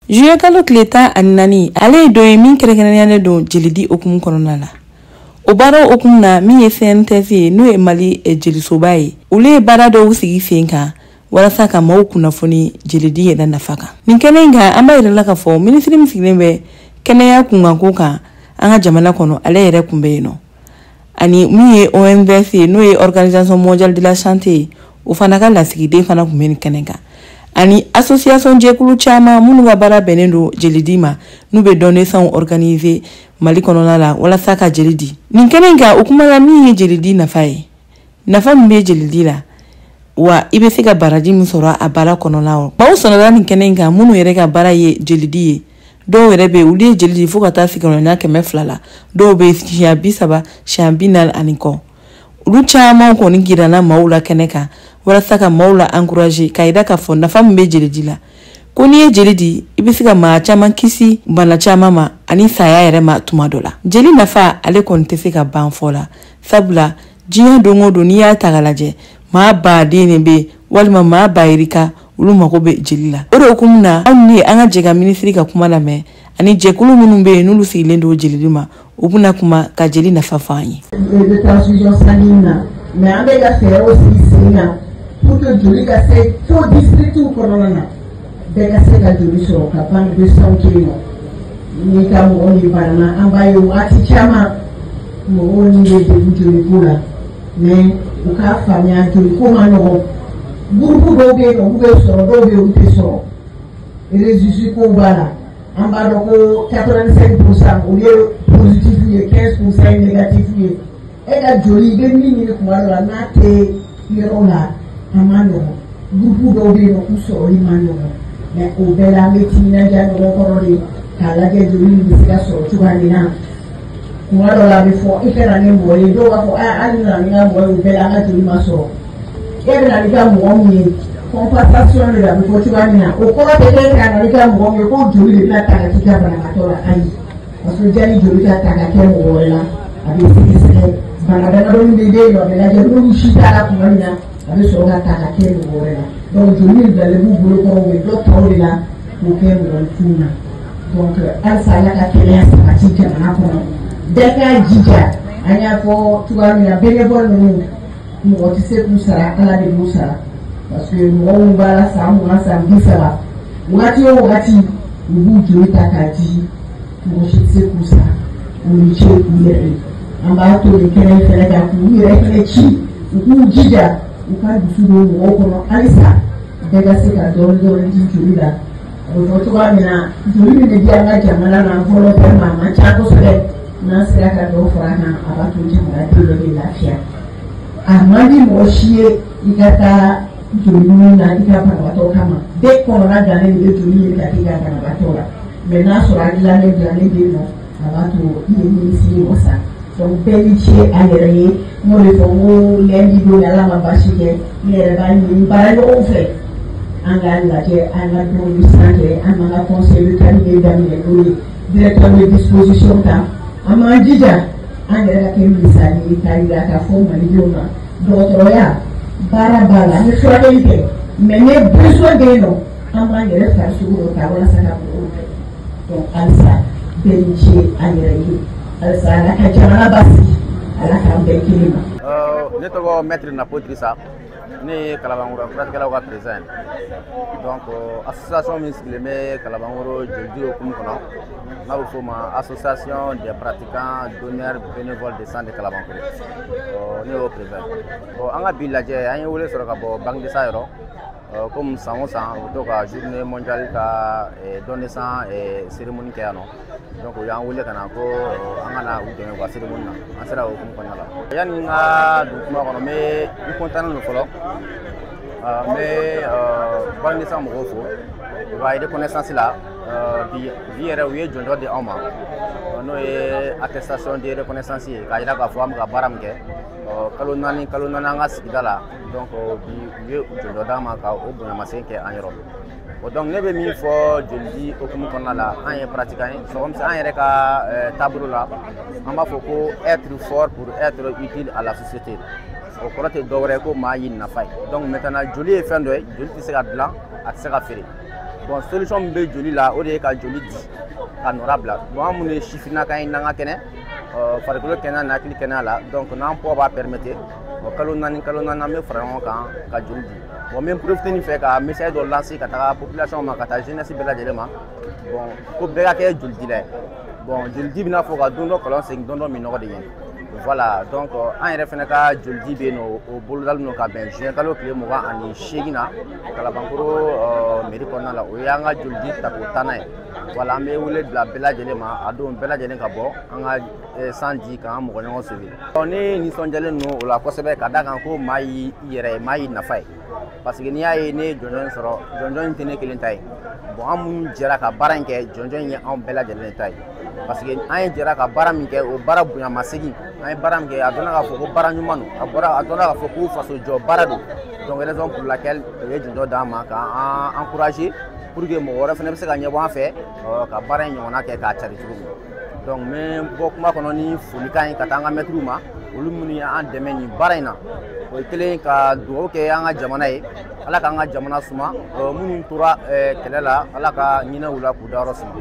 Juillet kalo tile 14 ale ye dɔ ye min kɛrɛnkɛrɛnyalen don jelidi okumu kɔnɔna la. O baara okumu na min ye CNTS ye n'o ye Mali jelisoba ye. Olu ye baara dɔw sigi sen kan walasa ka maaw kunnafoni jelidi yɛrɛ nafa kan. Nin kɛnɛ in kan an b'a yirala k'a fɔ ministre min sigilen bɛ kɛnɛya kunkanko kan an ka jamana kɔnɔ ale yɛrɛ kun bɛ yen nɔ. Ani min ye OMS ye n'o ye Organisation Mondiale de la Santé o fana ka lasigiden fana kun bɛ nin kɛnɛ kan. Ani association jɛkulu caman minnu ka baara bɛnnen don jelidi ma n'u bɛ donation organiser Mali kɔnɔna la walasa ka jeli di. Nin kɛnɛ in kan o kuma la min ye jelidi nafa ye. Nafa min bɛ jelidi la wa i bɛ se ka baraji min sɔrɔ a baara kɔnɔna la. Maaw sɔnna nin kɛnɛ in kan minnu yɛrɛ ka baara ye jelidi ye. Dɔw yɛrɛ bɛ olu ye jelidi fo ka taa sigiyɔrɔma 200 la. Dɔw bɛ siɲɛ 30 siɲɛ 40 ani kɔ. Olu caman kɔni girana maaw la kɛnɛ kan walasa ka maaw la encourager ka yira k'a fɔ nafa min bɛ jelidi la. Ko n'i ye jeli di i bɛ se ka maa caman kisi bana caman ma ani saya yɛrɛ ma tuma dɔ la. Jeli nafa ale kɔni tɛ se ka ban fɔ la. Sabula diɲɛ don o don n'i y'a ta ka lajɛ maa baden de bɛ walima maa bayirika olu mago bɛ jeli la. O de hukumu na anw ni an ka jɛ ka ministre ka kuma lamɛn ani jɛkulu minnu bɛ yen n'olu sigilen don jelidi ma u bɛna kuma ka jeli nafa fɔ an ye. Mais an bɛ ka fɛɛrɛw sigi sen kan pour que joli ka se fo districtiw kɔnɔna na bɛɛ ka se ka joli sɔrɔ ka banque de sang to yen nɔ n'i ka mɔgɔ min banana an b'a ye waati caman mɔgɔw ni bɛ degun joliko la mais u k'a faamuya joliko ma nɔgɔn groupe dɔw bɛ yen nɔ olu bɛ sɔrɔ dɔw bɛ yen olu tɛ sɔrɔ résultats kow b'a la an b'a dɔn ko 85% olu ye positif ye 15% ye négatif ye. E ka joli i bɛ min ɲini kuma dɔ la n'a tɛ yɔrɔ la a ma nɔgɔn groupe dɔw bɛ yen nɔ k'u sɔrɔli ma nɔgɔn mais o bɛɛ la an bɛ timinadiya ɲɔgɔn kɔrɔ de k'a lajɛ joli in bɛ se ka sɔrɔ cogoya min na kuma dɔ la a bɛ fɔ i kana ni mɔgɔ ye dɔw b'a fɔ hali na ni ka mɔgɔ ye o bɛɛ la an ka joli ma sɔrɔ e bɛ na ni ka mɔgɔ min ye compensation de la a bɛ fɔ cogoya min na o kɔrɔ tɛ kɛ ka na ni ka mɔgɔ min ye ko joli de bɛna ta ka k'i ka banabaatɔ la ayi parce que jani joli ka ta ka kɛ mɔgɔ wɛrɛ la a bɛ sɛgɛsɛgɛ. Banabana de bɛ yen nɔ mais lajɛ n'olu si t'a la kuma min na a bɛ sɔrɔ ka ta ka kɛ mɔgɔ wɛrɛ la donc joli in bilalen b'u bolo kɔrɔ u bɛ dɔ ta o de la k'o kɛ mɔgɔninfinw na donc halisa Ala ka kɛnɛya sabati jamana kɔnɔ bɛɛ k'a jija an y'a fɔ cogoya min na bénévole ninnu mɔgɔ tɛ se k'u sara Ala de b'u sara parce que mɔgɔ min b'a la san 20 san 30 wagati o wagati u b'u joli ta k'a di mɔgɔ si tɛ se k'u sara u ni ce u yɛrɛ ye. An b'a to nin kɛnɛ in fɛnɛ kan k'u yɛrɛ fɛnɛ ci u k'u jija u ka dusu don mɔgɔw kɔnɔ halisa bɛɛ ka se ka dɔɔni dɔɔni di joli la o bɛ fɔ cogoya min na joli min bɛ di an ka jamana na volontairement a man ca kosɛbɛ n'an sera ka dɔ fara a kan a b'a to jamanaden bɛɛ bɛ lafiya a man di mɔgɔ si ye i ka taa joli ɲini na i ka banabaatɔ kama bɛɛ kɔnɔna gannen de bɛ joli ɲini ka k'i ka banabaatɔ la mais n'a sɔrɔ a dilannen bɛ yen nɔ a b'a to i ye minisiri wasa. Donc bɛɛ ni ce a yɛrɛ ye n'o de fɔ n ko lundi don Ala ma baasi kɛ ne yɛrɛ b'a ɲini baaraɲɔgɔnw fɛ an k'a lajɛ an ka don de sanfɛ an ka ka conseil de qualité daminɛ n'o ye directeur de disposition ta an m'an jija an yɛrɛ ka kɛ misali ye k'a yira k'a fɔ malidenw na dɔgɔtɔrɔya baara b'a la an bɛ furakɛli kɛ mais ne besoin bɛ yen nɔ an b'an yɛrɛ farisogo dɔ ta walasa ka mɔgɔw fɛ donc halisa bɛɛ ni ce a yɛrɛ ye. Ne tɔgɔ Maître Napo Drissa ne ye Kalabankɔrɔ furakɛlaw ka président donc association min sigilen bɛ Kalabankɔrɔ jolidi hukumu kɔnɔ n'a bɛ f'o ma association des pratiquants donneurs bénévoles de sang de Kalabankɔrɔ ne y'o président bon an ka bi lajɛ an ye wele sɔrɔ ka bɔ banque de sang yɔrɔ comme san o san u bɛ to ka journée mondiale ka don de sang cérémonie kɛ yan nɔ. Donc o y'an wele ka na ko an ka na u dɛmɛ u ka cérémonie na an sera o hukumu kɔnɔna la yanni n ka don kuma kɔnɔ n content don fɔlɔ n bɛ banque de sang mɔgɔw fo u ka reconnaissance la bi yɛrɛ u ye jɔnjɔ di anw ma n'o ye attestation de reconnaissance ye k'a jira k'a fɔ an bɛ ka baara min kɛ kalo naani an ka sigida la donc bi u ye jɔnjɔ d'an ma ka o bonyamasegin kɛ an yɔrɔ. Donc ne bɛ min fɔ jolidi hukumu kɔnɔna la an ye pratiquant ye c'est comme ça an yɛrɛ ka taabolo la an b'a fɔ ko être fort pour être utile à la société o kɔrɔ tɛ dɔwɛrɛ ko maa y'i nafa ye donc maintenant joli ye fɛn dɔ ye joli tɛ se ka dilan a tɛ se ka feere bon solution min bɛ joli la o de ye ka joli di ka nɔra bila bon an minnu ye sifinnaka ye n'an ka kɛnɛ farikolo kɛnɛya n'a hakili kɛnɛya la donc n'an poids b'a permettre kalo naani an bɛ fara ɲɔgɔn kan ka joli di bon n bɛ profiter nin fɛ ka message dɔ lancer ka taga population ma ka taa jeunesse bɛɛ lajɛlen ma bon ko bɛɛ ka kɛ jolidila ye bon jolidi bɛna fɔ ka don dɔ kɔlɔn segin don dɔ min nɔgɔ de ɲɛ voilà donc an yɛrɛ fɛnɛ ka jolidi bɛ yen nɔ o bolodali n'o ka bɛn juin kalo tile 28 na Kalabankoro mairie kɔnɔna la o ye an ka jolidi tako 10nan ye voilà an bɛ wele bila bɛɛ lajɛlen ma a don bɛɛ lajɛlen ka bɔ an ka san di k'an mɔgɔ ɲɔgɔn sauver ne nisɔndiyalen don o la kosɛbɛ ka da kan ko maa y'i yɛrɛ ye maa y'i nafa ye parce que n'i y'a ye ne ye jɔnjɔn sɔrɔ jɔnjɔn in tɛ ne kelen ta ye bon an minnu jɛra ka baara in kɛ jɔnjɔn in ye anw bɛɛ lajɛlen ta ye parce que an ye jɛra ka baara min kɛ o baara bonyamasegin an ye baara min kɛ a dɔnna k'a fɔ ko baara ɲuman don a dɔnna k'a fɔ ko faso jɔ baara don donc raison pour laquelle u ye jɔnjɔn d'an ma k'an encourager pour que mɔgɔ wɛrɛ fɛnɛ bɛ se ka ɲɛbɔ an fɛ ka baara in ɲɔgɔnna kɛ k'a cari cogo min donc n bɛ bɔ kuma kɔnɔ ni folikan ye ka taa an ka mɛtiriw ma olu minnu ye an dɛmɛ nin baara in na o ye kelen ka dugawu kɛ an ka jamana ye ala k'an ka jamana suma minnu tora kɛlɛ la ala ka ɲinɛw la k'u dayɔrɔ suma